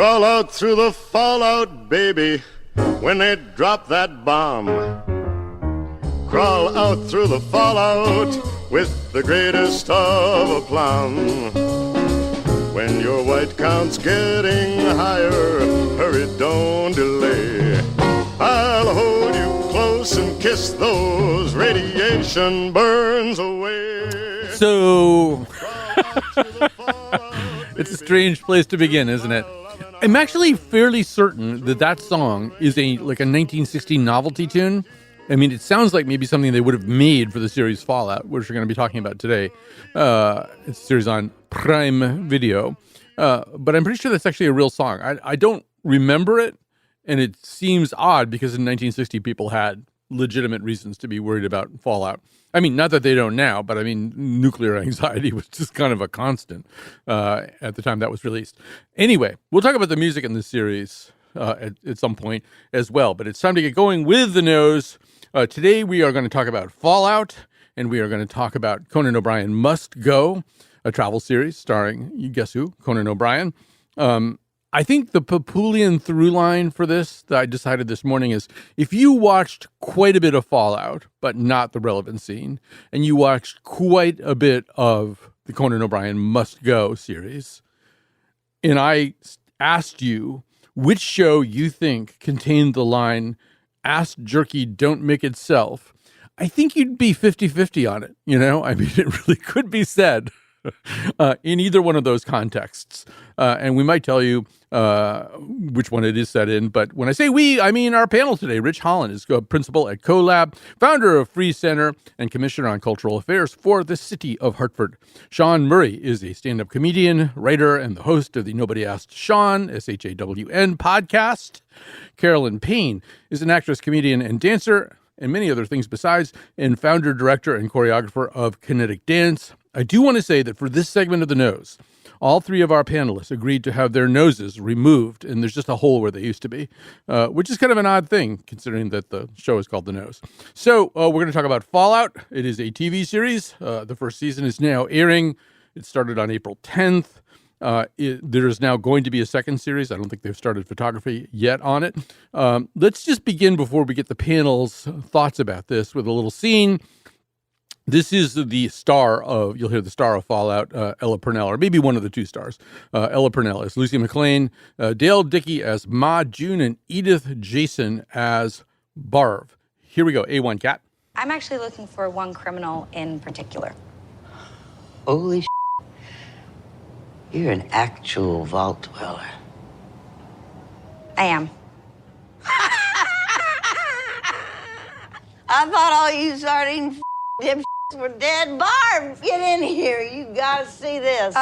Crawl out through the fallout, baby, when they drop that bomb. Crawl out through the fallout with the greatest of aplomb. When your white count's getting higher, hurry, don't delay. I'll hold you close and kiss those radiation burns away. So, it's a strange place to begin, isn't it? I'm actually fairly certain that song is like a 1960 novelty tune. I mean, it sounds like maybe something they would have made for the series Fallout, which we're going to be talking about today. It's a series on Prime Video. But I'm pretty sure that's actually a real song. I don't remember it, and it seems odd because in 1960 people had legitimate reasons to be worried about fallout. I mean, not that they don't now, but I mean, nuclear anxiety was just kind of a constant at the time that was released. Anyway, we'll talk about the music in this series at some point as well, but it's time to get going with the nose. Today we are going to talk about Fallout, and we are going to talk about Conan O'Brien Must Go, a travel series starring, you guess who, Conan O'Brien. I think the Papulian through line for this that I decided this morning is if you watched quite a bit of Fallout, but not the relevant scene, and you watched quite a bit of the Conan O'Brien Must Go series, and I asked you which show you think contained the line, ass jerky don't make itself, I think you'd be 50-50 on it. You know, I mean, it really could be said in either one of those contexts. And we might tell you which one it is set in. But when I say we, I mean our panel today. Rich Hollant is principal at CoLab, founder of Free Center, and commissioner on cultural affairs for the city of Hartford. Shawn Murray is a stand-up comedian, writer, and the host of the Nobody Asked Shawn, SHAWN podcast. Carolyn Paine is an actress, comedian, and dancer, and many other things besides, and founder, director, and choreographer of CONNetic Dance. I do want to say that for this segment of the nose, all three of our panelists agreed to have their noses removed, and there's just a hole where they used to be, which is kind of an odd thing, considering that the show is called The Nose. So we're going to talk about Fallout. It is a TV series. The first season is now airing. It started on April 10th. There is now going to be a second series. I don't think they've started photography yet on it. Let's just begin before we get the panel's thoughts about this with a little scene. This is the star of, you'll hear the star of Fallout, Ella Purnell, or maybe one of the two stars. Ella Purnell as Lucy McLean, Dale Dickey as Ma June, and Edith Jason as Barv. Here we go. A1, Kat. I'm actually looking for one criminal in particular. Holy shit. You're an actual vault dweller. I am. I thought all you sardine dipshits were dead. Barb, get in here. You gotta see this.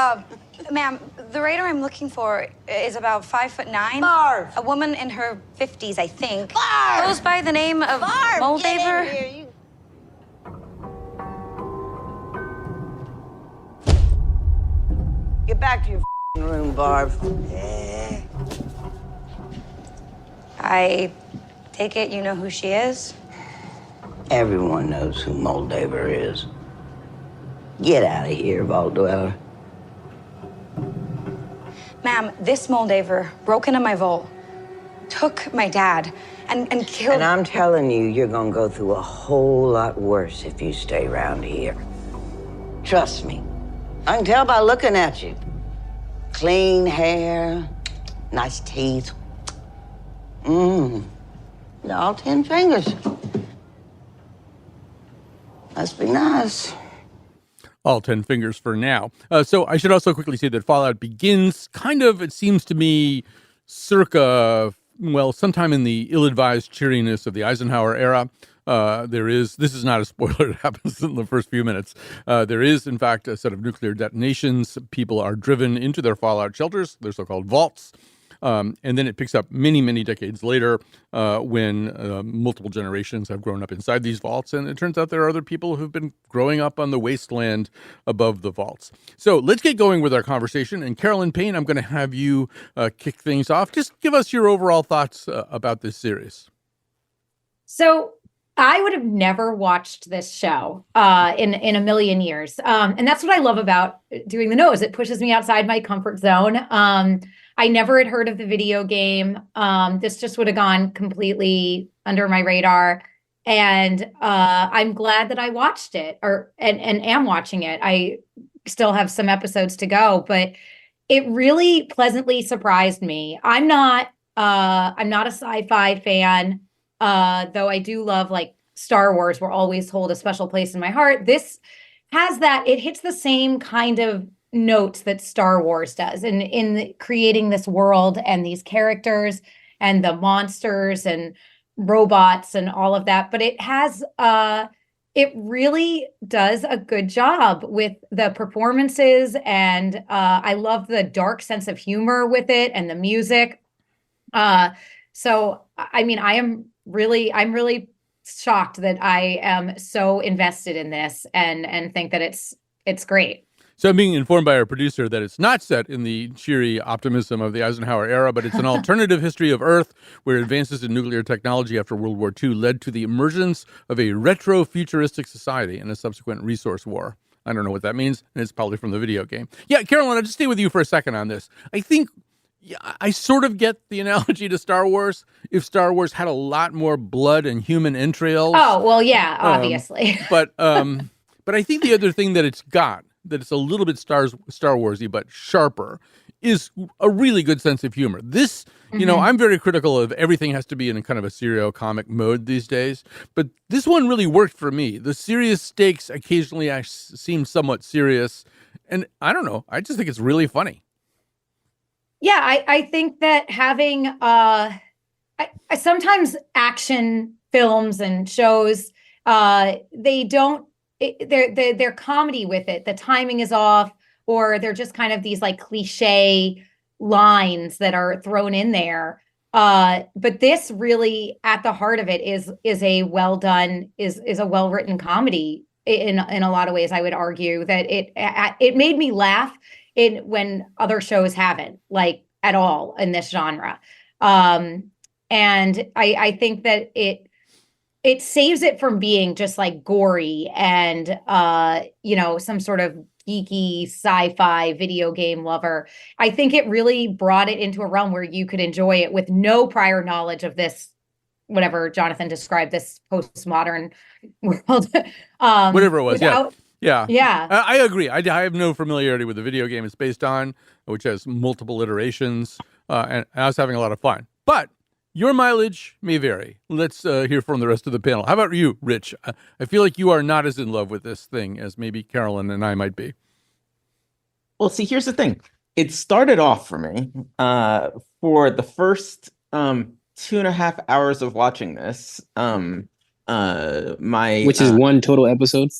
Ma'am, the writer I'm looking for is about 5'9". Barb. A woman in her 50s, I think. Barb. Goes by the name of Barb, Moldaver. get in here. Get back to your room, Barb. I take it you know who she is? Everyone knows who Moldaver is. Get out of here, vault dweller. Ma'am, this Moldaver broke into my vault, took my dad, and killed... And I'm telling you, you're gonna go through a whole lot worse if you stay around here. Trust me. I can tell by looking at you. Clean hair, nice teeth. All 10 fingers. Must be nice. All 10 fingers for now. So I should also quickly say that Fallout begins kind of, it seems to me, circa, well, sometime in the ill-advised cheeriness of the Eisenhower era. This is not a spoiler, it happens in the first few minutes. There is, in fact, a set of nuclear detonations. People are driven into their fallout shelters, they're so-called vaults. And then it picks up many, many decades later when multiple generations have grown up inside these vaults. And it turns out there are other people who've been growing up on the wasteland above the vaults. So let's get going with our conversation. And Carolyn Paine, I'm going to have you kick things off. Just give us your overall thoughts about this series. So I would have never watched this show in a million years. And that's what I love about doing The Nose. It pushes me outside my comfort zone. I never had heard of the video game. This just would have gone completely under my radar. And I'm glad that I watched it and am watching it. I still have some episodes to go, but it really pleasantly surprised me. I'm not a sci-fi fan, though I do love like Star Wars will always hold a special place in my heart. This has that, it hits the same kind of notes that Star Wars does in creating this world and these characters and the monsters and robots and all of that. But it has, it really does a good job with the performances. And I love the dark sense of humor with it and the music. So, I mean, I'm really shocked that I am so invested in this and think that it's great. So I'm being informed by our producer that it's not set in the cheery optimism of the Eisenhower era, but it's an alternative history of Earth where advances in nuclear technology after World War II led to the emergence of a retro-futuristic society and a subsequent resource war. I don't know what that means, and it's probably from the video game. Yeah, Carolyn, I'll just stay with you for a second on this. I think I sort of get the analogy to Star Wars. If Star Wars had a lot more blood and human entrails. Oh, well, yeah, obviously. But I think the other thing that it's got, that it's a little bit Star Warsy, but sharper, is a really good sense of humor. This, you know, I'm very critical of everything has to be in a kind of a serio-comic mode these days, but this one really worked for me. The serious stakes occasionally seem somewhat serious, and I don't know, I just think it's really funny. Yeah, I think that having I sometimes action films and shows, they don't, they're comedy with it. The timing is off, or they're just kind of these like cliche lines that are thrown in there. But this really, at the heart of it, is a well done, is a well written comedy in a lot of ways. I would argue that it made me laugh when other shows haven't, like at all in this genre. And I think that it saves it from being just like gory and, you know, some sort of geeky sci-fi video game lover. I think it really brought it into a realm where you could enjoy it with no prior knowledge of this, whatever Jonathan described, this postmodern world. Whatever it was, Yeah. I agree. I have no familiarity with the video game it's based on, which has multiple iterations, and I was having a lot of fun. But your mileage may vary. Let's hear from the rest of the panel. How about you, Rich? I feel like you are not as in love with this thing as maybe Carolyn and I might be. Well, see, here's the thing. It started off for me for the first 2.5 hours of watching this. Which is one total episode.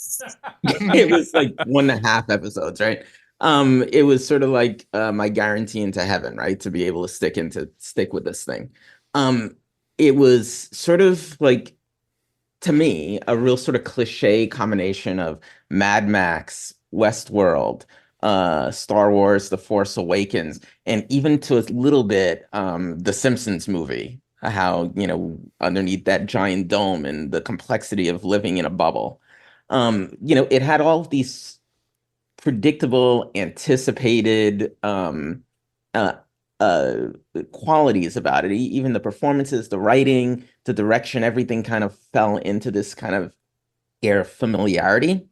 It was like 1.5 episodes, right? It was sort of like my guarantee into heaven, right? To be able to stick with this thing. It was sort of like, to me, a real sort of cliche combination of Mad Max, Westworld, Star Wars, The Force Awakens, and even to a little bit, the Simpsons movie, how, you know, underneath that giant dome and the complexity of living in a bubble. You know, it had all of these predictable, anticipated qualities about it. Even the performances, the writing, the direction, everything kind of fell into this kind of air of familiarity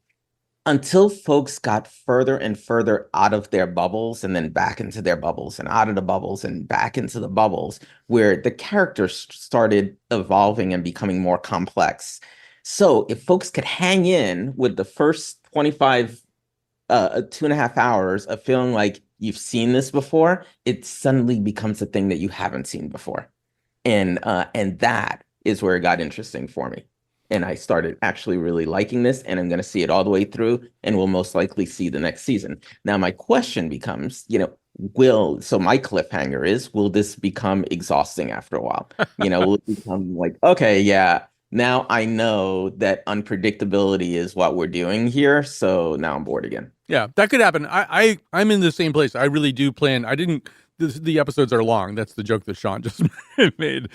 until folks got further and further out of their bubbles and then back into their bubbles and out of the bubbles and back into the bubbles, where the characters started evolving and becoming more complex. So if folks could hang in with the first 2.5 hours of feeling like you've seen this before, it suddenly becomes a thing that you haven't seen before. And that is where it got interesting for me. And I started actually really liking this, and I'm going to see it all the way through, and we'll most likely see the next season. Now, my question becomes, you know, so my cliffhanger is, will this become exhausting after a while? You know, will it become like, okay, yeah, now I know that unpredictability is what we're doing here, so now I'm bored again. Yeah, that could happen. I'm in the same place. I really do plan. The episodes are long. That's the joke that Shawn just made.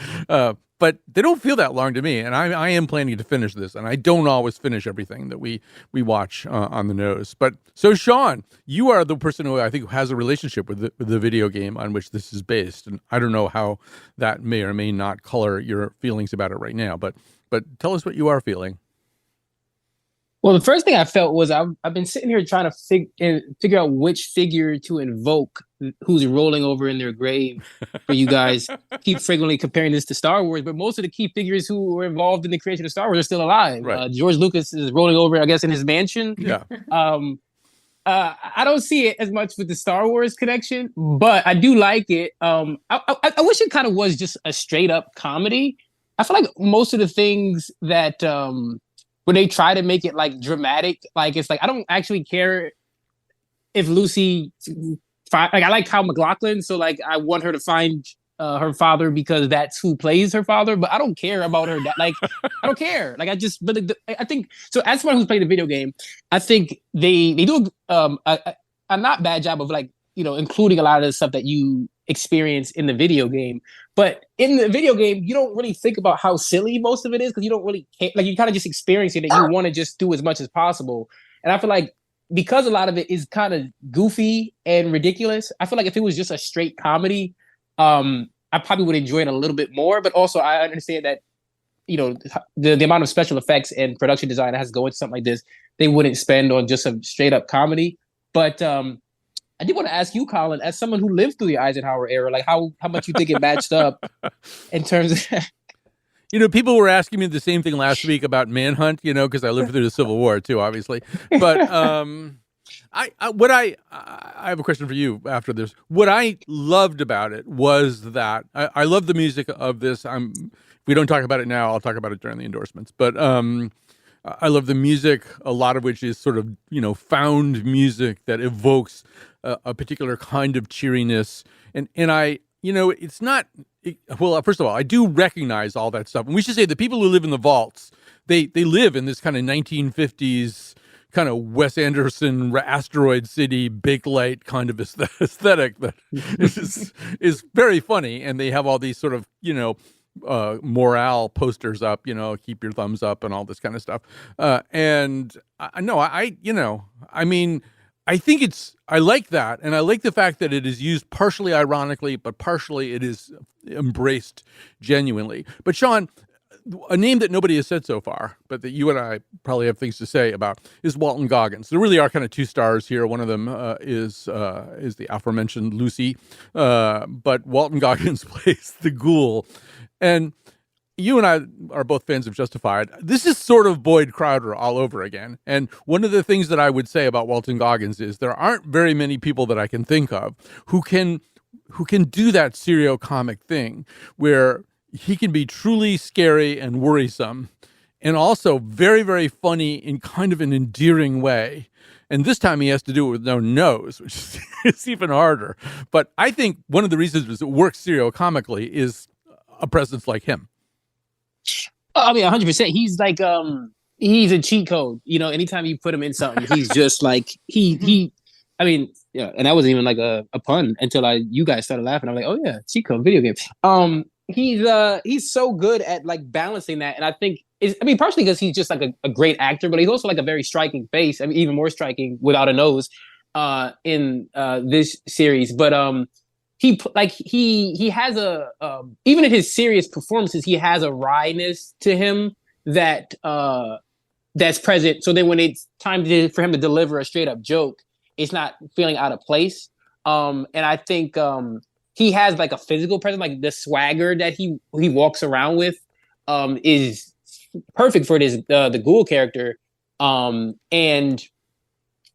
but they don't feel that long to me. And I am planning to finish this, and I don't always finish everything that we watch on the nose. But so, Shawn, you are the person who I think has a relationship with the video game on which this is based, and I don't know how that may or may not color your feelings about it right now. But tell us what you are feeling. Well, the first thing I felt was I've been sitting here trying to figure out which figure to invoke who's rolling over in their grave for you guys. Keep frequently comparing this to Star Wars, but most of the key figures who were involved in the creation of Star Wars are still alive. Right. George Lucas is rolling over, I guess, in his mansion. Yeah. I don't see it as much with the Star Wars connection, but I do like it. I wish it kind of was just a straight up comedy. I feel like most of the things that when they try to make it like dramatic, like it's like I don't actually care if Lucy, like I like Kyle MacLachlan, so like I want her to find her father because that's who plays her father, but I don't care about her. Like I don't care. Like I think so. As someone who's played the video game, I think they do a not bad job of like including a lot of the stuff that you experience in the video game. But in the video game, you don't really think about how silly most of it is because you don't really care. Like you kind of just experience it and you want to just do as much as possible. And I feel like because a lot of it is kind of goofy and ridiculous, I feel like if it was just a straight comedy, I probably would enjoy it a little bit more. But also I understand that, the amount of special effects and production design that has to go into something like this, they wouldn't spend on just a straight up comedy. But I did want to ask you, Colin, as someone who lived through the Eisenhower era, like how much you think it matched up in terms of... People were asking me the same thing last week about Manhunt, because I lived through the Civil War too, obviously. But I have a question for you after this. What I loved about it was that I love the music of this. If we don't talk about it now, I'll talk about it during the endorsements. But I love the music, a lot of which is sort of, found music that evokes a particular kind of cheeriness. And I, it's not, well, first of all, I do recognize all that stuff. And we should say the people who live in the vaults, they live in this kind of 1950s kind of Wes Anderson asteroid city, Bakelite kind of aesthetic that is very funny. And they have all these sort of, morale posters up, keep your thumbs up and all this kind of stuff. I think I like that. And I like the fact that it is used partially ironically, but partially it is embraced genuinely. But Shawn, a name that nobody has said so far, but that you and I probably have things to say about is Walton Goggins. There really are kind of two stars here. One of them is the aforementioned Lucy, but Walton Goggins plays the ghoul. And you and I are both fans of Justified. This is sort of Boyd Crowder all over again. And one of the things that I would say about Walton Goggins is there aren't very many people that I can think of who can do that serio-comic thing where he can be truly scary and worrisome and also very, very funny in kind of an endearing way. And this time he has to do it with no nose, which is even harder. But I think one of the reasons it works serio-comically is a presence like him. I mean, 100%. He's like, he's a cheat code. Anytime you put him in something, he's just like, I mean, yeah, and that wasn't even like a pun until you guys started laughing. I'm like, oh yeah, cheat code, video game. He's so good at like balancing that. And I think, partially because he's just like a great actor, but he's also like a very striking face. I mean, even more striking without a nose in this series. But he has a even in his serious performances, he has a wryness to him that that's present. So then when it's time for him to deliver a straight up joke, it's not feeling out of place. And I think he has like a physical presence, like the swagger that he walks around with is perfect for this the ghoul character. And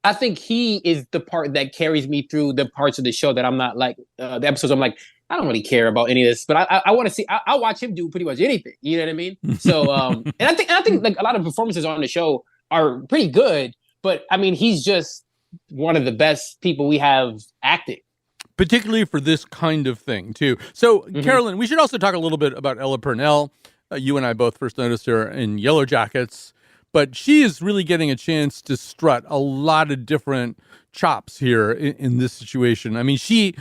I think he is the part that carries me through the parts of the show that I'm not like the episodes. I'm like, I don't really care about any of this, but I want to see. I'll watch him do pretty much anything. You know what I mean? So, and I think like a lot of performances on the show are pretty good. But I mean, he's just one of the best people we have acting, particularly for this kind of thing too. So, Carolyn, we should also talk a little bit about Ella Purnell. You and I both first noticed her in Yellow Jackets. But she is really getting a chance to strut a lot of different chops here in this situation. I mean, she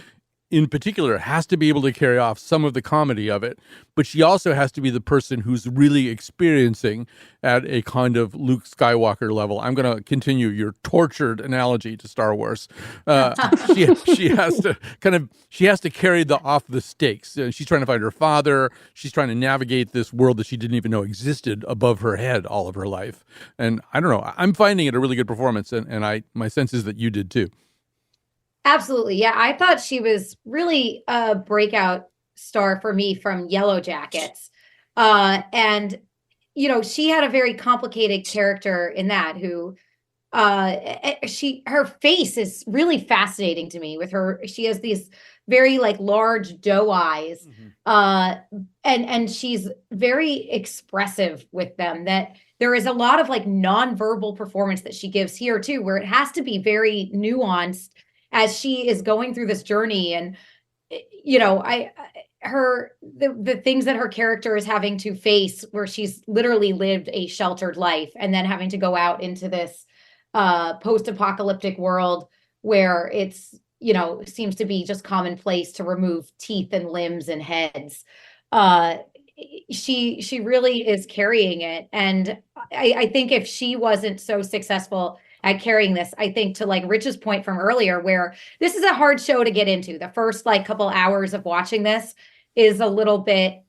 in particular has to be able to carry off some of the comedy of it, but she also has to be the person who's really experiencing at a kind of Luke Skywalker level. I'm going to continue your tortured analogy to Star Wars. She has to carry off the stakes. She's trying to find her father. She's trying to navigate this world that she didn't even know existed above her head all of her life. And I don't know, I'm finding it a really good performance, and my sense is that you did too. Absolutely. Yeah. I thought she was really a breakout star for me from Yellow Jackets. And, she had a very complicated character in that who, her face is really fascinating to me with her. She has these very like large doe eyes. And she's very expressive with them, that there is a lot of like nonverbal performance that she gives here too, where it has to be very nuanced as she is going through this journey. And, the things that her character is having to face, where she's literally lived a sheltered life and then having to go out into this post-apocalyptic world where it's, seems to be just commonplace to remove teeth and limbs and heads. She really is carrying it. And I think if she wasn't so successful at carrying this, I think, to like Rich's point from earlier, where this is a hard show to get into. The first like couple hours of watching this is a little bit,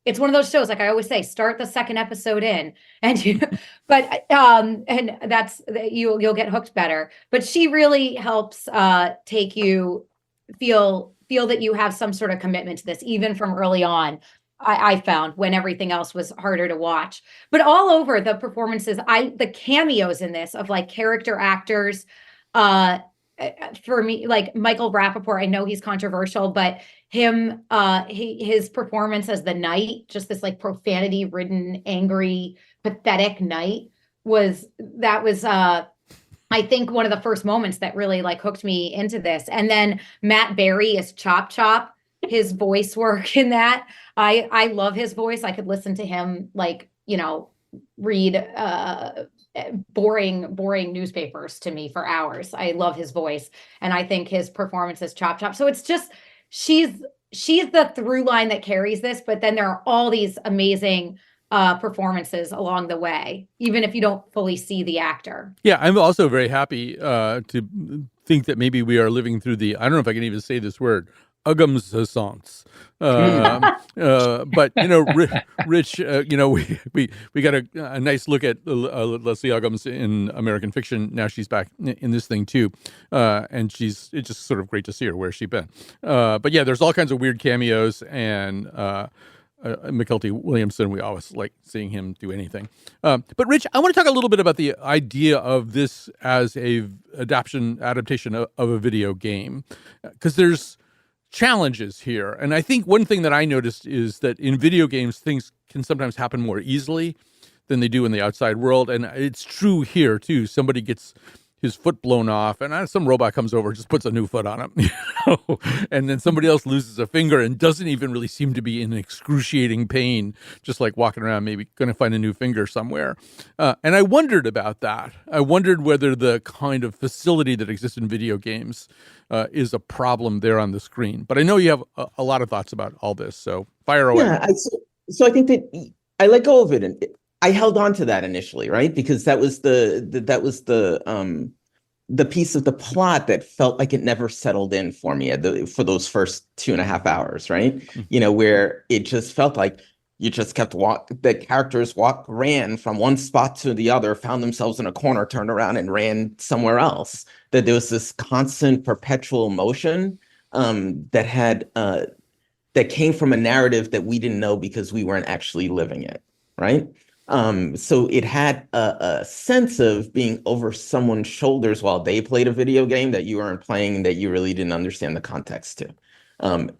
it's one of those shows, like I always say, start the second episode in, and and that's, you'll get hooked better. But she really helps take you, feel that you have some sort of commitment to this, even from early on. I found, when everything else was harder to watch. But all over the performances, the cameos in this of like character actors, for me, like Michael Rappaport, I know he's controversial, but him, his performance as the knight, just this like profanity ridden, angry, pathetic knight, was I think one of the first moments that really like hooked me into this. And then Matt Berry is Chop Chop. His voice work in that, I love his voice. I could listen to him like, read boring newspapers to me for hours. I love his voice, and I think his performance is Chop Chop. So it's just, she's the through line that carries this, but then there are all these amazing performances along the way, even if you don't fully see the actor. Yeah, I'm also very happy to think that maybe we are living through I don't know if I can even say this word, Uggams-essence. But Rich, we got a nice look at Leslie Uggams in American Fiction. Now she's back in this thing too, and it's just sort of great to see her. Where's she been? But yeah, there's all kinds of weird cameos, and McKelty Williamson, we always like seeing him do anything. But Rich, I want to talk a little bit about the idea of this as a adaptation of a video game, because there's challenges here. And I think one thing that I noticed is that in video games, things can sometimes happen more easily than they do in the outside world. And it's true here too. Somebody gets his foot blown off, and some robot comes over and just puts a new foot on him, and then somebody else loses a finger and doesn't even really seem to be in excruciating pain, just like walking around, maybe going to find a new finger somewhere. And I wondered about that. I wondered whether the kind of facility that exists in video games is a problem there on the screen. But I know you have a lot of thoughts about all this, so fire away. Yeah, so I think that I let go of it, and I held on to that initially, right? Because that was the piece of the plot that felt like it never settled in for me for those first 2.5 hours, right? Mm-hmm. Where it just felt like you just kept the characters ran from one spot to the other, found themselves in a corner, turned around and ran somewhere else. That there was this constant perpetual motion that came from a narrative that we didn't know because we weren't actually living it, right? So it had a sense of being over someone's shoulders while they played a video game that you weren't playing, that you really didn't understand the context to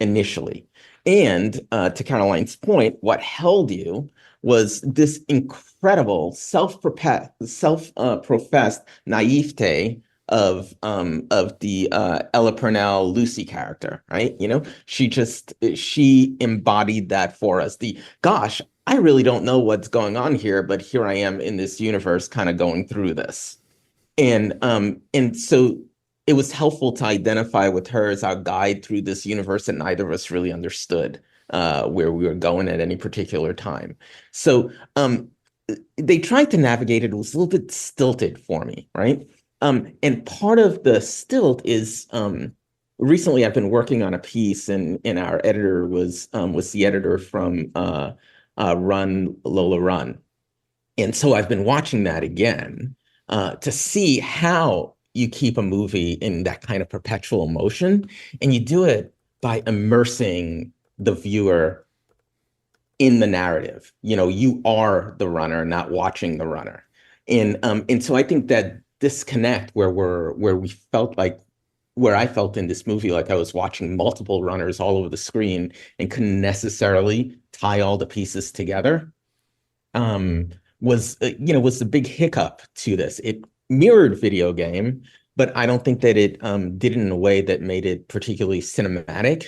initially. And to Caroline's point, what held you was this incredible self-professed naivete of the Ella Purnell Lucy character, right? She embodied that for us. Gosh, I really don't know what's going on here, but here I am in this universe kind of going through this. And so it was helpful to identify with her as our guide through this universe that neither of us really understood where we were going at any particular time. So they tried to navigate it. It was a little bit stilted for me, right? And part of the stilt is recently I've been working on a piece, and our editor was the editor from Run Lola Run, and so I've been watching that again to see how you keep a movie in that kind of perpetual motion, and you do it by immersing the viewer in the narrative. You know, you are the runner, not watching the runner, and so I think that disconnect where I felt in this movie like I was watching multiple runners all over the screen and couldn't necessarily tie all the pieces together, was the big hiccup to this. It mirrored video game, but I don't think that it did it in a way that made it particularly cinematic,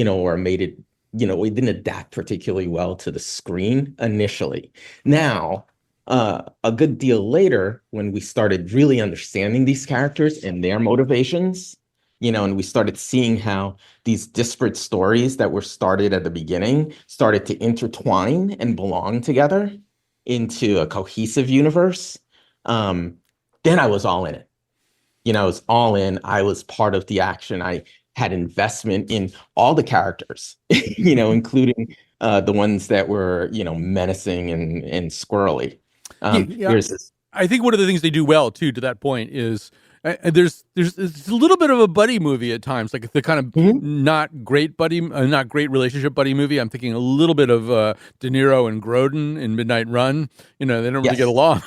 or made it, it didn't adapt particularly well to the screen initially. Now, a good deal later, when we started really understanding these characters and their motivations, and we started seeing how these disparate stories that were started at the beginning started to intertwine and belong together into a cohesive universe, then I was all in it. I was all in. I was part of the action. I had investment in all the characters, including the ones that were, menacing and squirrely. I think one of the things they do well too, to that point, is there's a little bit of a buddy movie at times, like the kind of not great relationship buddy movie. I'm thinking a little bit of De Niro and Grodin in Midnight Run. They don't really get along.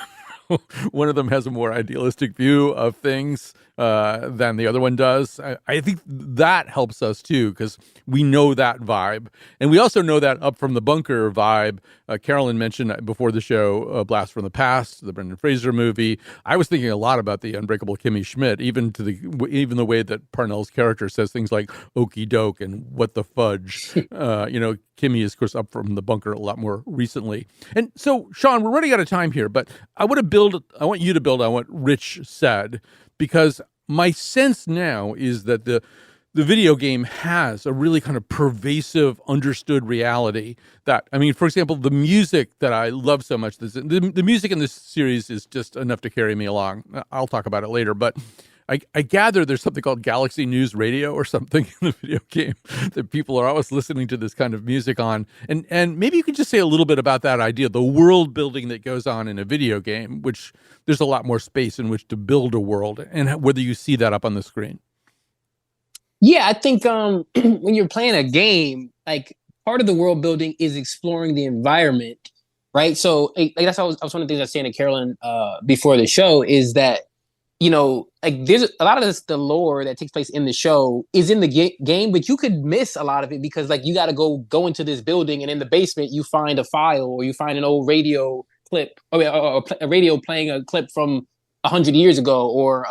One of them has a more idealistic view of things than the other one does. I think that helps us too, because we know that vibe. And we also know that Up from the Bunker vibe. Carolyn mentioned before the show Blast from the Past, the Brendan Fraser movie. I was thinking a lot about the Unbreakable Kimmy Schmidt, even the way that Parnell's character says things like "okey doke" and "what the fudge." Kimmy is, of course, Up from the Bunker a lot more recently. And so, Shawn, we're running out of time here, but I want you to build on what Rich said, because my sense now is that the video game has a really kind of pervasive, understood reality that, for example, the music that I love so much, the music in this series is just enough to carry me along. I'll talk about it later, but I gather there's something called Galaxy News Radio or something in the video game that people are always listening to this kind of music on. And maybe you could just say a little bit about that idea, the world building that goes on in a video game, which there's a lot more space in which to build a world, and whether you see that up on the screen. Yeah, I think when you're playing a game, like part of the world building is exploring the environment, right? So that's one of the things I was saying to Carolyn before the show is that, there's a lot of the lore that takes place in the show is in the game, but you could miss a lot of it because you got to go into this building, and in the basement you find a file, or you find an old radio clip, or a radio playing a clip from 100 years ago, or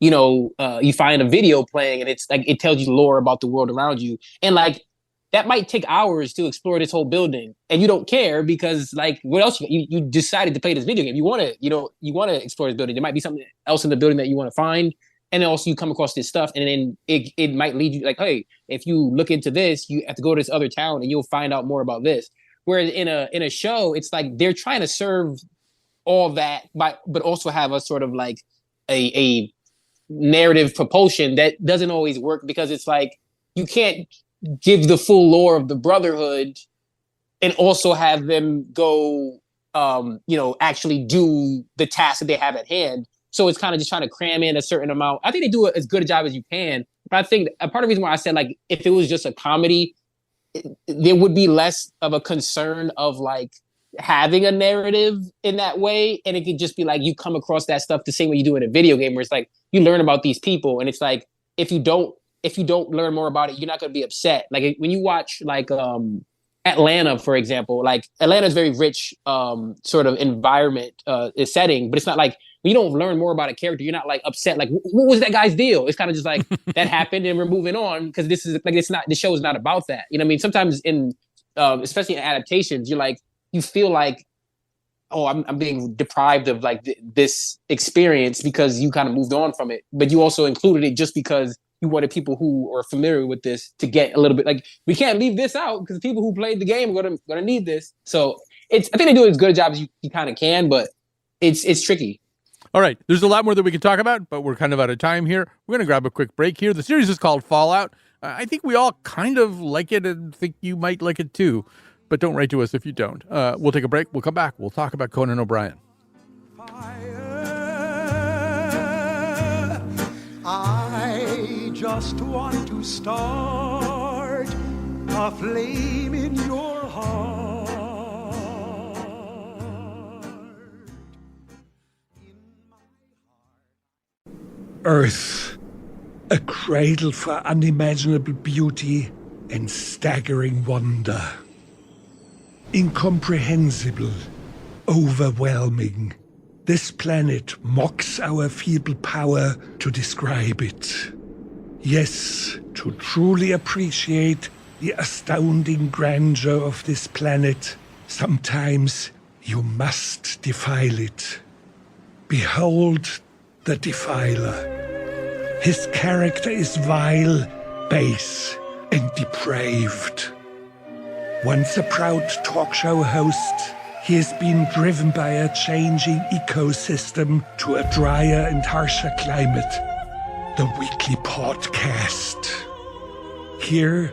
you find a video playing, and it's it tells you lore about the world around you, and that might take hours to explore this whole building, and you don't care because what else you decided to play this video game. You want to explore this building. There might be something else in the building that you want to find, and then also you come across this stuff, and then it might lead you hey, if you look into this, you have to go to this other town and you'll find out more about this. Whereas in a show, it's they're trying to serve all that, but also have a sort of a narrative propulsion that doesn't always work, because it's you can't give the full lore of the Brotherhood and also have them go, actually do the task that they have at hand. So it's kind of just trying to cram in a certain amount. I think they do as good a job as you can. But I think a part of the reason why I said, if it was just a comedy, there would be less of a concern of having a narrative in that way. And it could just be you come across that stuff the same way you do in a video game, where it's you learn about these people, and it's if you don't learn more about it, you're not going to be upset. When you watch Atlanta, for example, Atlanta's very rich sort of environment setting, but it's not when you don't learn more about a character, you're not upset. What was that guy's deal? It's kind of just that happened and we're moving on, because this is it's not, the show is not about that. Sometimes in especially in adaptations, you feel oh, I'm being deprived of like this experience because you kind of moved on from it, but you also included it just because you wanted people who are familiar with this to get a little bit, like, we can't leave this out because people who played the game are gonna need this. So I think they do as good a job as you kind of can, but it's tricky. All right, there's a lot more that we could talk about, but we're kind of out of time here. We're going to grab a quick break here. The series is called Fallout. I think we all kind of like it and think you might like it too, but don't write to us if you don't. We'll take a break. We'll come back. We'll talk about Conan O'Brien. I just want to start a flame in your heart. Earth, a cradle for unimaginable beauty and staggering wonder. Incomprehensible, overwhelming. This planet mocks our feeble power to describe it. Yes, to truly appreciate the astounding grandeur of this planet, sometimes you must defile it. Behold the defiler. His character is vile, base, and depraved. Once a proud talk show host, he has been driven by a changing ecosystem to a drier and harsher climate. The weekly podcast. Here,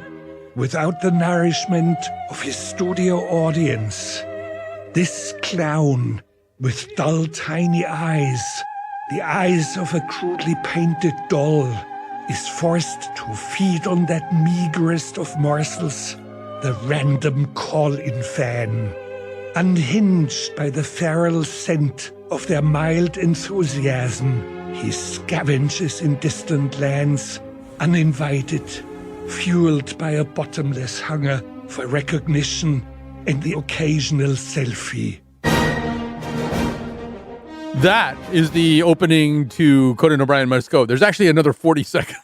without the nourishment of his studio audience, this clown with dull, tiny eyes, the eyes of a crudely painted doll, is forced to feed on that meagerest of morsels, the random call-in fan. Unhinged by the feral scent of their mild enthusiasm, he scavenges in distant lands, uninvited, fueled by a bottomless hunger for recognition and the occasional selfie. That is the opening to Conan O'Brien Must Go. There's actually another 40 seconds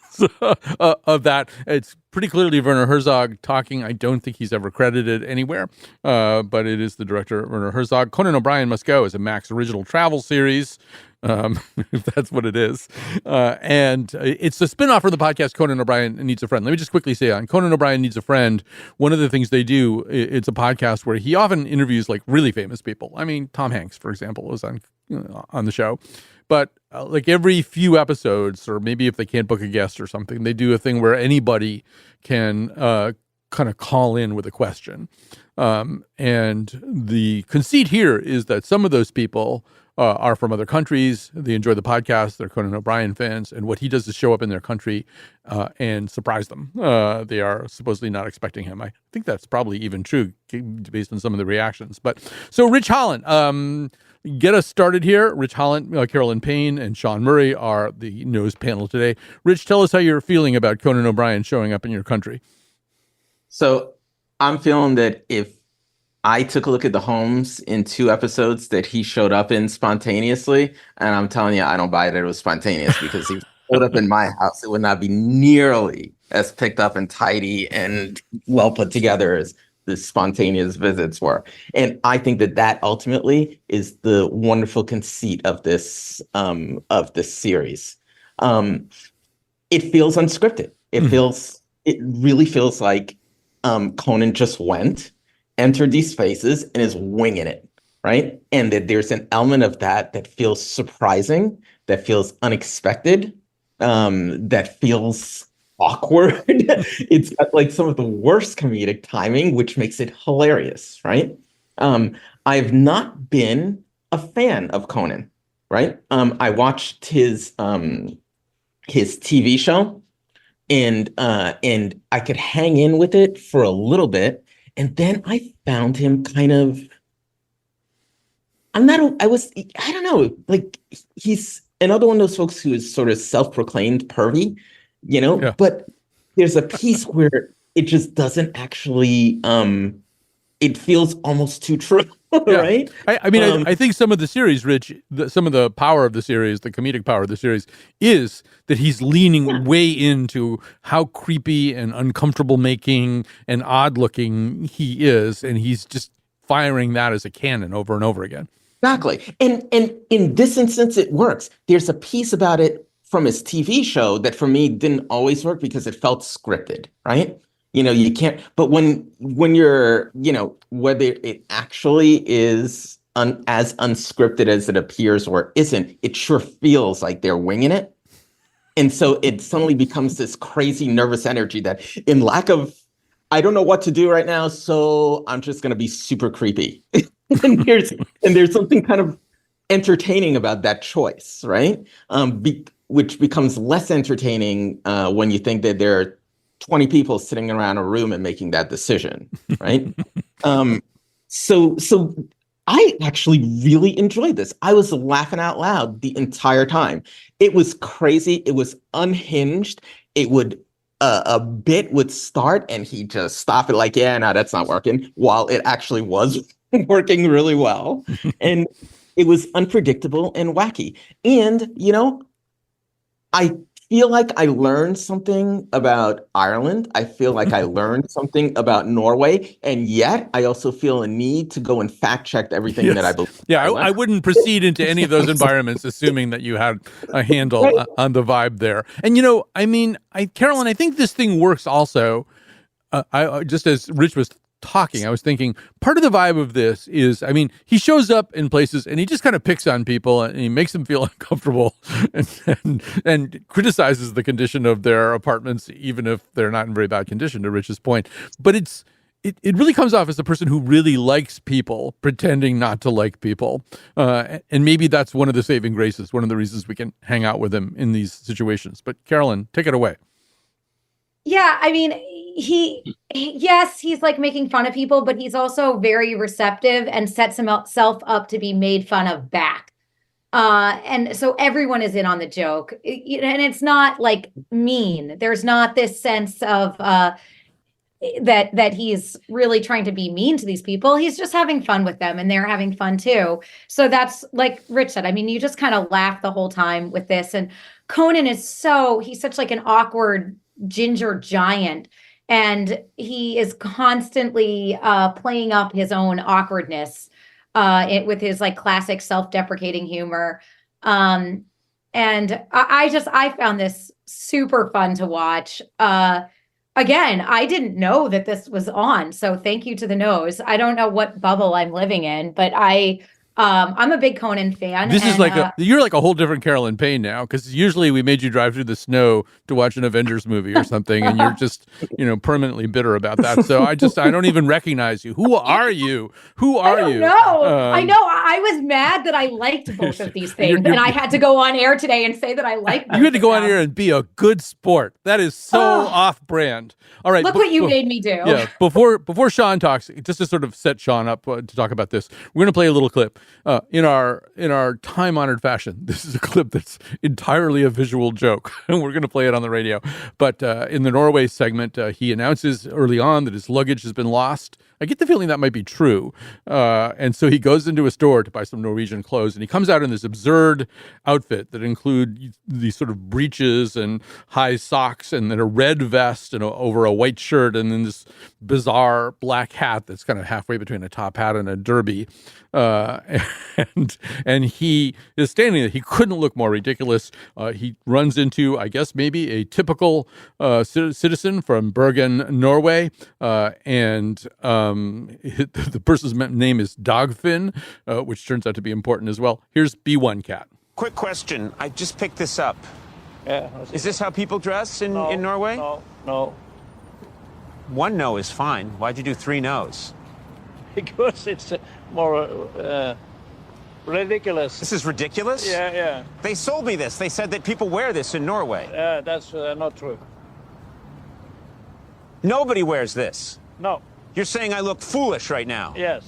of that. It's pretty clearly Werner Herzog talking. I don't think he's ever credited anywhere, but it is the director, Werner Herzog. Conan O'Brien Must Go is a Max original travel series, if that's what it is. And it's a spinoff from the podcast Conan O'Brien Needs a Friend. Let me just quickly say on Conan O'Brien Needs a Friend, one of the things they do, it's a podcast where he often interviews like really famous people. I mean, Tom Hanks, for example, was on the show. But like every few episodes, or maybe if they can't book a guest or something, they do a thing where anybody can kind of call in with a question. And the conceit here is that some of those people are from other countries. They enjoy the podcast. They're Conan O'Brien fans. And what he does is show up in their country and surprise them. They are supposedly not expecting him. I think that's probably even true based on some of the reactions. But so Rich Hollant, get us started here. Rich Hollant, Carolyn Paine, and Shawn Murray are the nose panel today. Rich, tell us how you're feeling about Conan O'Brien showing up in your country. So I'm feeling that if I took a look at the homes in 2 episodes that he showed up in spontaneously, and I'm telling you, I don't buy that it was spontaneous, because he showed up in my house, it would not be nearly as picked up and tidy and well put together as the spontaneous visits were. And I think that ultimately is the wonderful conceit of this series. It feels unscripted. It really feels like Conan just entered these spaces and is winging it, right? And that there's an element of that feels surprising, that feels unexpected, that feels awkward. It's got like some of the worst comedic timing, which makes it hilarious, right? I've not been a fan of Conan, right? I watched his TV show, and I could hang in with it for a little bit, and then I found him kind of. I don't know, like he's another one of those folks who is sort of self-proclaimed pervy, Yeah. But there's a piece where it just doesn't actually, it feels almost too true, right? I mean, I think some of the series, Rich, some of the power of the series, the comedic power of the series, is that he's leaning way into how creepy and uncomfortable making and odd looking he is, and he's just firing that as a cannon over and over again. Exactly. And in this instance, it works. There's a piece about it from his TV show that for me didn't always work because it felt scripted, right? You can't, but when you're, whether it actually is as unscripted as it appears or isn't, it sure feels like they're winging it. And so it suddenly becomes this crazy nervous energy that in lack of, I don't know what to do right now, so I'm just going to be super creepy. and there's something kind of entertaining about that choice, right? Which becomes less entertaining when you think that there are 20 people sitting around a room and making that decision, right? So I actually really enjoyed this. I was laughing out loud the entire time. It was crazy. It was unhinged. It would a bit would start and he'd just stop it like, yeah, no, that's not working, while it actually was working really well. And it was unpredictable and wacky. And, I feel like I learned something about Ireland. I feel like I learned something about Norway. And yet I also feel a need to go and fact check everything that I believe. Yeah, I wouldn't procead into any of those environments assuming that you had a handle on the vibe there. And, Carolyn, I think this thing works also. I just as Rich was talking, I was thinking part of the vibe of this is, he shows up in places and he just kind of picks on people and he makes them feel uncomfortable and criticizes the condition of their apartments, even if they're not in very bad condition, to Rich's point. But it really comes off as a person who really likes people, pretending not to like people. And maybe that's one of the saving graces, one of the reasons we can hang out with him in these situations. But Carolyn, take it away. Yeah, he's like making fun of people, but he's also very receptive and sets himself up to be made fun of back. And so everyone is in on the joke, and it's not like mean. There's not this sense of that he's really trying to be mean to these people. He's just having fun with them and they're having fun too. So that's like Rich said, you just kind of laugh the whole time with this. And Conan he's such like an awkward ginger giant. And he is constantly playing up his own awkwardness with his like classic self-deprecating humor. And I found this super fun to watch. Again, I didn't know that this was on, so thank you to the nose. I don't know what bubble I'm living in, but I'm a big Conan fan. This is you're like a whole different Carolyn Paine now, because usually we made you drive through the snow to watch an Avengers movie or something, and you're just permanently bitter about that. So I don't even recognize you. Who are you? I don't know. I know. I was mad that I liked both of these things, and I had to go on air today and say that I liked them. You had to go on air and be a good sport. That is so off-brand. All right, look what you made me do. Yeah. Before Shawn talks, just to sort of set Shawn up to talk about this, we're going to play a little clip. In our time-honored fashion, this is a clip that's entirely a visual joke, and we're going to play it on the radio. But in the Norway segment, he announces early on that his luggage has been lost. I get the feeling that might be true. And so he goes into a store to buy some Norwegian clothes, and he comes out in this absurd outfit that include these sort of breeches and high socks and then a red vest and over a white shirt, and then this bizarre black hat that's kind of halfway between a top hat and a derby. And he is standing there. He couldn't look more ridiculous. He runs into, I guess, maybe a typical citizen from Bergen, Norway, and the person's name is Dagfinn, which turns out to be important as well. Here's B1 Cat. Quick question. I just picked this up. Yeah. Is this how people dress in Norway? No. One no is fine. Why'd you do three no's? Because it's more ridiculous. This is ridiculous? Yeah. They sold me this. They said that people wear this in Norway. That's not true. Nobody wears this. No. You're saying I look foolish right now? Yes.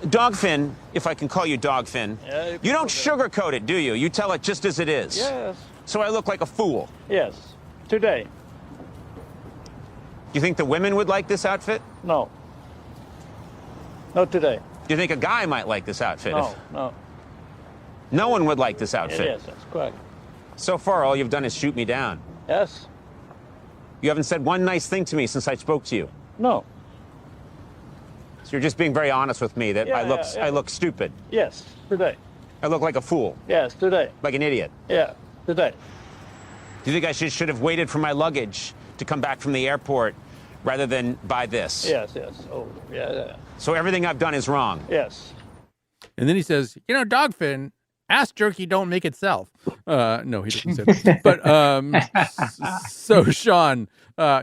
Dagfinn, if I can call you Dagfinn, you don't sugarcoat it, do you? You tell it just as it is. Yes. So I look like a fool. Yes. Today. You think the women would like this outfit? No. Not today. Do you think a guy might like this outfit? No. No one would like this outfit? Yes, that's correct. So far, all you've done is shoot me down. Yes. You haven't said one nice thing to me since I spoke to you. No. So you're just being very honest with me that Yeah, I look stupid. Yes, today. I look like a fool. Yes, today. Like an idiot. Yeah, today. Do you think I should have waited for my luggage to come back from the airport rather than buy this? Yes. Oh, yeah. So everything I've done is wrong. Yes. And then he says, Dogfin, ass jerky don't make itself. No, he doesn't say that. But so Shawn,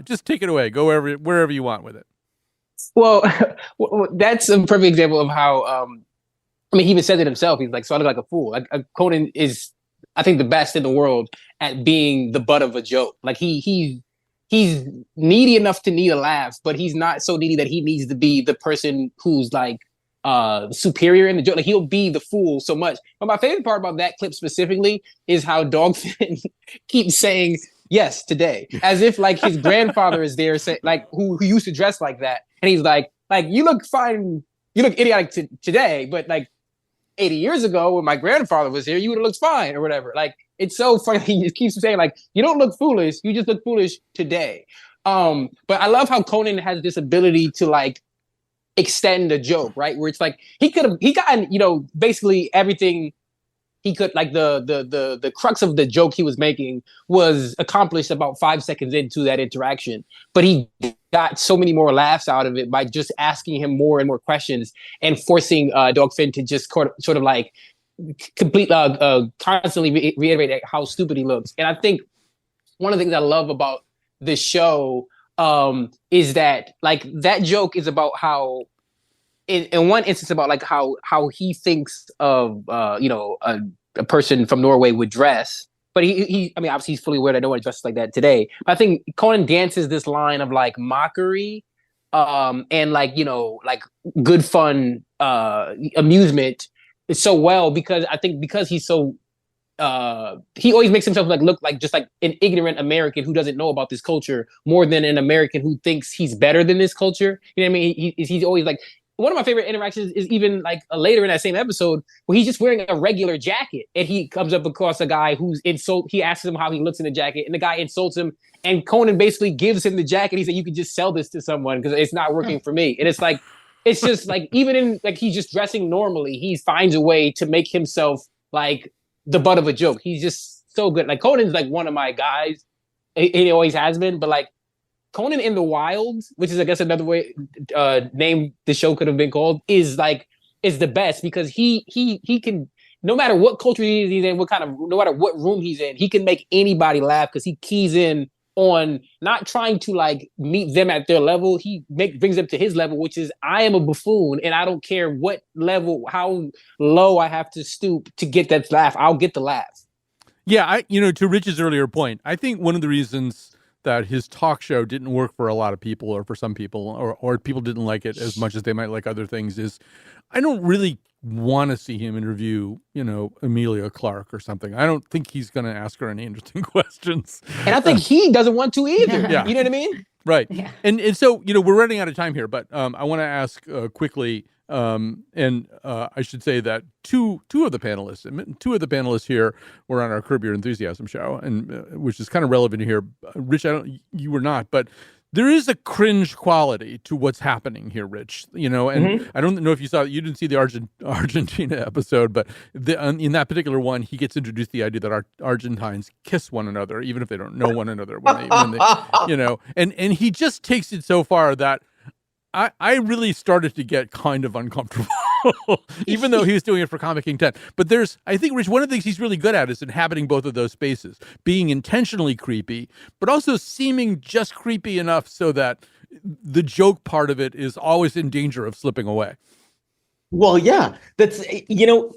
just take it away. Go wherever you want with it. Well, that's a perfect example of how, he even says it himself. He's like, so I look like a fool. Like, Conan is, I think, the best in the world at being the butt of a joke. Like he's needy enough to need a laugh, but he's not so needy that he needs to be the person who's like superior in the joke. Like he'll be the fool so much. But my favorite part about that clip specifically is how Dogfin keeps saying yes today, as if like his grandfather is there, like who used to dress like that, and he's like you look fine, you look idiotic today, but like 80 years ago when my grandfather was here, you would have looked fine or whatever. Like it's so funny. He just keeps saying like you don't look foolish, you just look foolish today. But I love how Conan has this ability to like extend a joke, right? Where it's like he gotten, basically everything he could, like the crux of the joke he was making was accomplished about 5 seconds into that interaction. But he got so many more laughs out of it by just asking him more and more questions and forcing Dogfin to just sort of like constantly reiterate how stupid he looks. And I think one of the things I love about this show is that like that joke is about how in one instance about like how he thinks of a person from Norway would dress, but he obviously he's fully aware that no one dresses like that today. But I think Conan dances this line of like mockery and like like good fun amusement so well, because I think because he's so he always makes himself like look like just like an ignorant American who doesn't know about this culture more than an American who thinks he's better than this culture. You know what I mean? He's always like, one of my favorite interactions is even like later in that same episode where he's just wearing a regular jacket and he comes up across a guy who's he asks him how he looks in the jacket and the guy insults him and Conan basically gives him the jacket. He said, you could just sell this to someone because it's not working for me. And it's like, it's just like, even in like, he's just dressing normally, he finds a way to make himself like the butt of a joke. He's just so good. Like Conan's like one of my guys. He always has been, but like Conan in the Wild, which is I guess another way name the show could have been called, is the best because he can, no matter what culture he's in, no matter what room he's in, he can make anybody laugh because he keys in on not trying to like meet them at their level. He brings them to his level, which is I am a buffoon and I don't care what level, how low I have to stoop to get that laugh. I'll get the laugh. Yeah, to Rich's earlier point, I think one of the reasons that his talk show didn't work for a lot of people or for some people or people didn't like it as much as they might like other things is I don't really want to see him interview, Emilia Clarke or something. I don't think he's going to ask her any interesting questions. And I think he doesn't want to either. Yeah. You know what I mean? Right. Yeah. And so, we're running out of time here, but I want to ask quickly, I should say that two of the panelists here were on our Curb Your Enthusiasm show, and which is kind of relevant here. Rich, you were not, but there is a cringe quality to what's happening here, Rich. And I don't know if you didn't see the Argentina episode, but in that particular one, he gets introduced the idea that Argentines kiss one another, even if they don't know one another. When they and he just takes it so far that I really started to get kind of uncomfortable, even though he was doing it for Comic King 10. But I think, Rich, one of the things he's really good at is inhabiting both of those spaces, being intentionally creepy, but also seeming just creepy enough so that the joke part of it is always in danger of slipping away. Well, yeah, that's,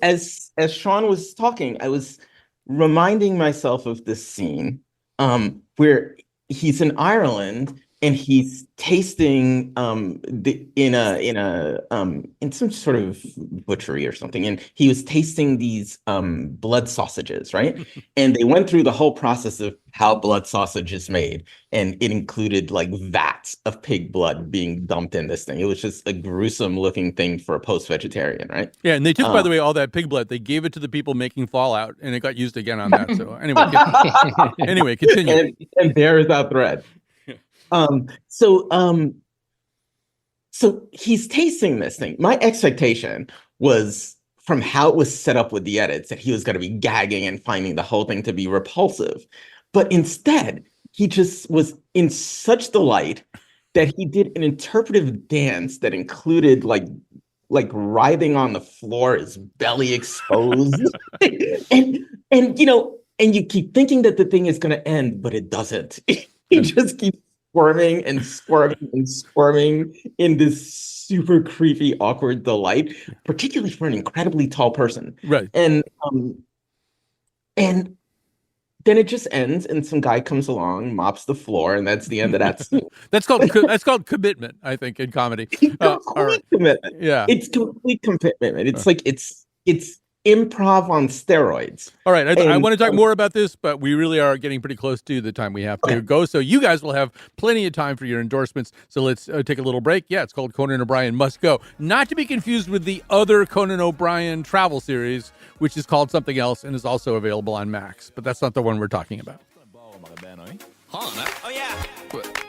as Shawn was talking, I was reminding myself of this scene where he's in Ireland and he's tasting in some sort of butchery or something, and he was tasting these blood sausages, right? And they went through the whole process of how blood sausage is made, and it included like vats of pig blood being dumped in this thing. It was just a gruesome looking thing for a post-vegetarian, right? Yeah, and they took, by the way, all that pig blood. They gave it to the people making Fallout, and it got used again on that. So anyway, continue. And there is our thread. So he's tasting this thing. My expectation was from how it was set up with the edits that he was going to be gagging and finding the whole thing to be repulsive. But instead, he just was in such delight that he did an interpretive dance that included like writhing on the floor, his belly exposed. and you keep thinking that the thing is going to end, but it doesn't. He just keeps squirming and squirming and squirming in this super creepy, awkward delight, particularly for an incredibly tall person. Right. And then it just ends, and some guy comes along, mops the floor, and that's the end of that scene. That's called commitment, I think, in comedy. Complete commitment. Yeah, it's complete commitment. It's like it's improv on steroids. All right, I want to talk more about this, but we really are getting pretty close to the time we have to go. So you guys will have plenty of time for your endorsements. So let's take a little break. Yeah, it's called Conan O'Brien Must Go. Not to be confused with the other Conan O'Brien travel series, which is called something else and is also available on Max. But that's not the one we're talking about. Har han det? Oh yeah.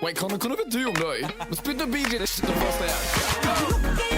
Wait, Colin, hva vet du om det? Men spilte BJ det shit den første her.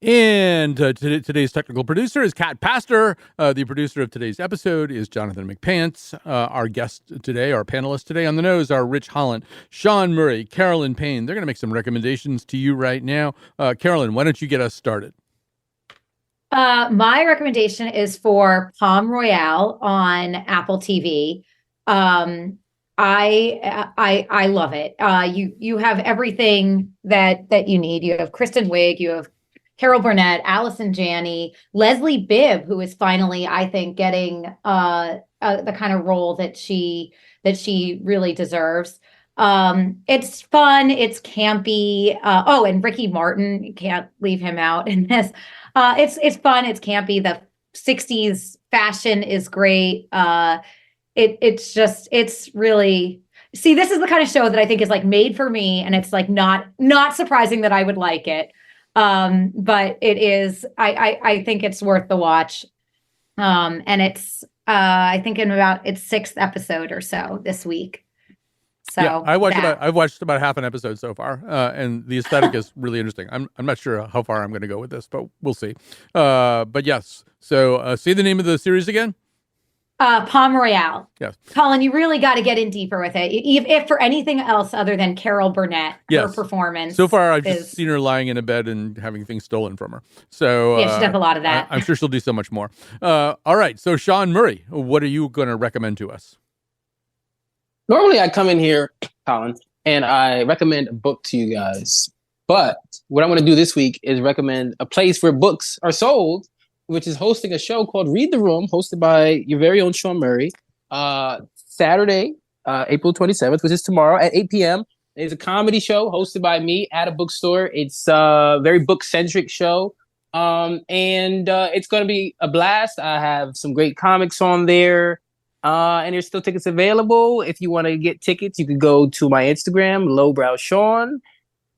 And today's technical producer is Kat Pastor. The producer of today's episode is Jonathan McPants. Our guest today, our panelists today on the nose are Rich Hollant, Shawn Murray, Carolyn Paine. They're going to make some recommendations to you right now. Carolyn, why don't you get us started? My recommendation is for Palm Royale on Apple TV. I love it. You have everything that you need. You have Kristen Wiig, you have Carol Burnett, Allison Janney, Leslie Bibb, who is finally, I think, getting the kind of role that she really deserves. It's fun, it's campy. And Ricky Martin, you can't leave him out in this. It's fun, it's campy. The 60s fashion is great. It's really, see, this is the kind of show that I think is like made for me, and it's like not surprising that I would like it. But it is, I think it's worth the watch. And it's, I think in about its 6th episode or so this week. So yeah, I've watched about half an episode so far. And the aesthetic is really interesting. I'm not sure how far I'm going to go with this, but we'll see. But yes. So, say the name of the series again. Palm Royale. Yes. Colin, you really got to get in deeper with it. If for anything else other than Carol Burnett, her performance. So far, I've just seen her lying in a bed and having things stolen from her. So yeah, she does a lot of that. I'm sure she'll do so much more. All right. So Shawn Murray, what are you going to recommend to us? Normally, I come in here, Colin, and I recommend a book to you guys. But what I'm going to do this week is recommend a place where books are sold, which is hosting a show called Read the Room, hosted by your very own Shawn Murray. Saturday, April 27th, which is tomorrow at 8 p.m. It's a comedy show hosted by me at a bookstore. It's a very book-centric show. And it's going to be a blast. I have some great comics on there. And there's still tickets available. If you want to get tickets, you can go to my Instagram, Lowbrow Shawn.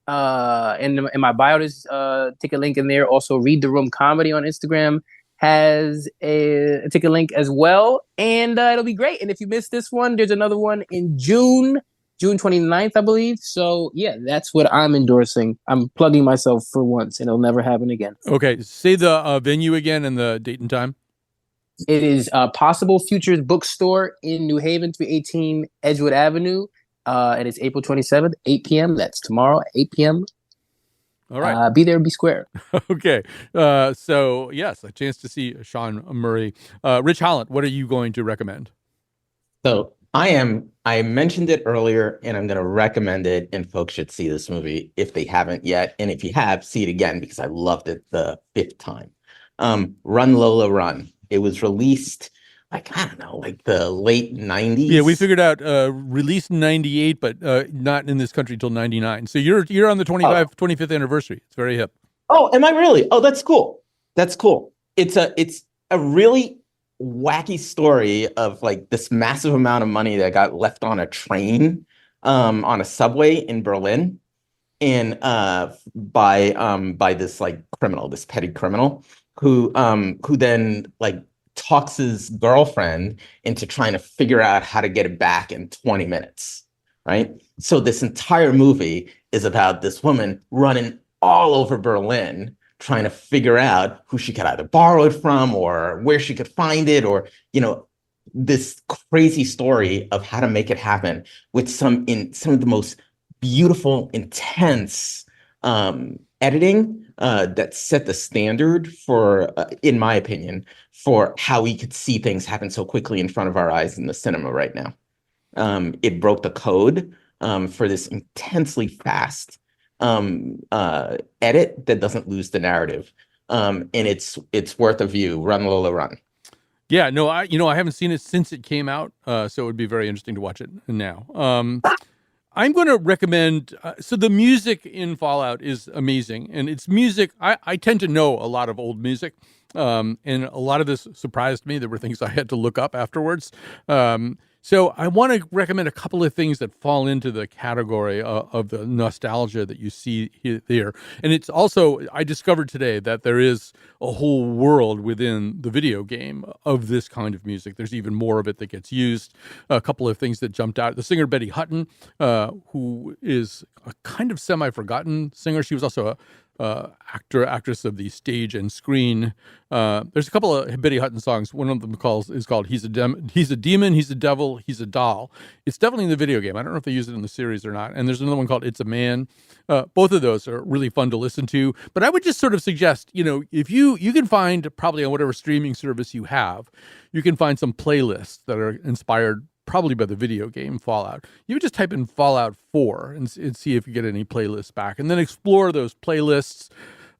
In my bio, there's a ticket link in there. Also, Read the Room Comedy on Instagram has a ticket link as well. And it'll be great. And if you missed this one, there's another one in June 29th, I believe. So, yeah, that's what I'm endorsing. I'm plugging myself for once, and it'll never happen again. Okay. Say the venue again and the date and time. It is Possible Futures Bookstore in New Haven, 318 Edgewood Avenue. And it's April 27th, 8 p.m. That's tomorrow at 8 p.m. All right. Be there, be square. Okay. So, yes, a chance to see Shawn Murray. Rich Hollant, what are you going to recommend? So I mentioned it earlier, and I'm going to recommend it, and folks should see this movie if they haven't yet. And if you have, see it again, because I loved it the 5th time. Run, Lola, Run. It was released like the late 90s. Yeah, we figured out released in 98, but not in this country until 99. So you're on the 25th anniversary. It's very hip. Oh, am I really? Oh, that's cool. That's cool. It's a really wacky story of like this massive amount of money that got left on a train, on a subway in Berlin. and by this like criminal, this petty criminal, who then like talks his girlfriend into trying to figure out how to get it back in 20 minutes, right? So this entire movie is about this woman running all over Berlin, trying to figure out who she could either borrow it from or where she could find it, or, you know, this crazy story of how to make it happen with some of the most beautiful, intense editing that set the standard for, in my opinion, for how we could see things happen so quickly in front of our eyes in the cinema right now. It broke the code for this intensely fast edit that doesn't lose the narrative. And it's worth a view. Run, Lola, run. Yeah, no, I haven't seen it since it came out, so it would be very interesting to watch it now. I'm going to recommend, so the music in Fallout is amazing, and it's music, I tend to know a lot of old music, and a lot of this surprised me. There were things I had to look up afterwards. So I want to recommend a couple of things that fall into the category of the nostalgia that you see there. And it's also, I discovered today that there is a whole world within the video game of this kind of music. There's even more of it that gets used. A couple of things that jumped out. The singer Betty Hutton, who is a kind of semi-forgotten singer. She was also a actress of the stage and screen. There's a couple of Betty Hutton songs. One of them is called He's a Demon, He's a Devil, He's a Doll. It's definitely in the video game. I don't know if they use it in the series or not. And there's another one called It's a Man. Both of those are really fun to listen to. But I would just sort of suggest, if you can find, probably on whatever streaming service you have, you can find some playlists that are inspired probably by the video game Fallout. You would just type in Fallout 4 and see if you get any playlists back, and then explore those playlists.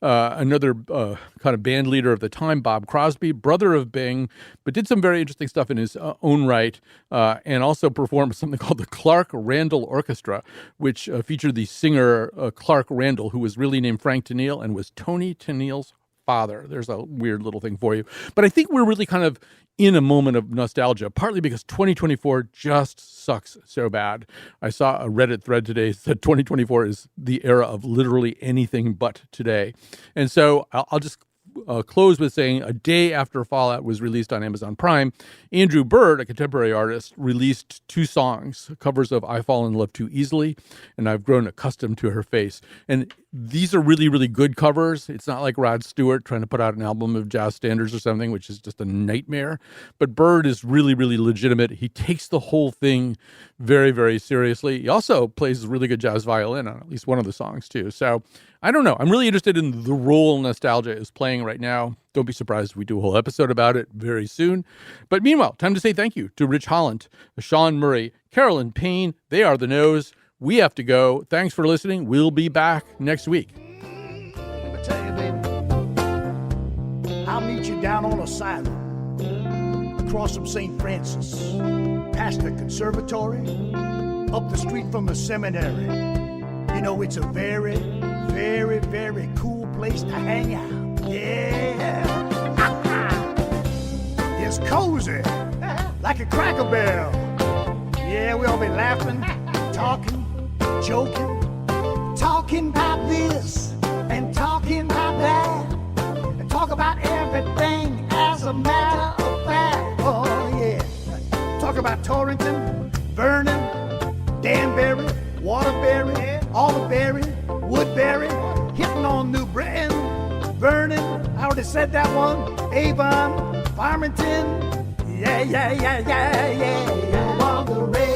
Another kind of band leader of the time, Bob Crosby, brother of Bing, but did some very interesting stuff in his own right, and also performed something called the Clark Randall Orchestra, which featured the singer Clark Randall, who was really named Frank Tennille and was Tony Tennille's father. There's a weird little thing for you. But I think we're really kind of in a moment of nostalgia, partly because 2024 just sucks so bad. I saw a Reddit thread today that said 2024 is the era of literally anything but today. And so I'll just close with saying a day after Fallout was released on Amazon Prime, Andrew Bird, a contemporary artist, released 2 songs, covers of I Fall in Love Too Easily and I've Grown Accustomed to Her Face. And these are really, really good covers. It's not like Rod Stewart trying to put out an album of jazz standards or something, which is just a nightmare. But Bird is really, really legitimate. He takes the whole thing very, very seriously. He also plays really good jazz violin on at least one of the songs, too. So I don't know. I'm really interested in the role nostalgia is playing right now. Don't be surprised if we do a whole episode about it very soon. But meanwhile, time to say thank you to Rich Hollant, Shawn Murray, Carolyn Paine. They are the nose. We have to go. Thanks for listening. We'll be back next week. Let me tell you, baby, I'll meet you down on a sidewalk, across from St. Francis, past the conservatory, up the street from the seminary. You know, it's a very, very, very cool place to hang out. Yeah. It's cozy, like a Cracker Barrel. Yeah, we all be laughing, talking, joking, talking about this and talking about that, and talk about everything as a matter of fact. Oh, yeah. Talk about Torrington, Vernon, Danbury, Waterbury, Alderberry, Woodbury, hitting on New Britain, Vernon, I already said that one, Avon, Farmington, yeah. You are the red.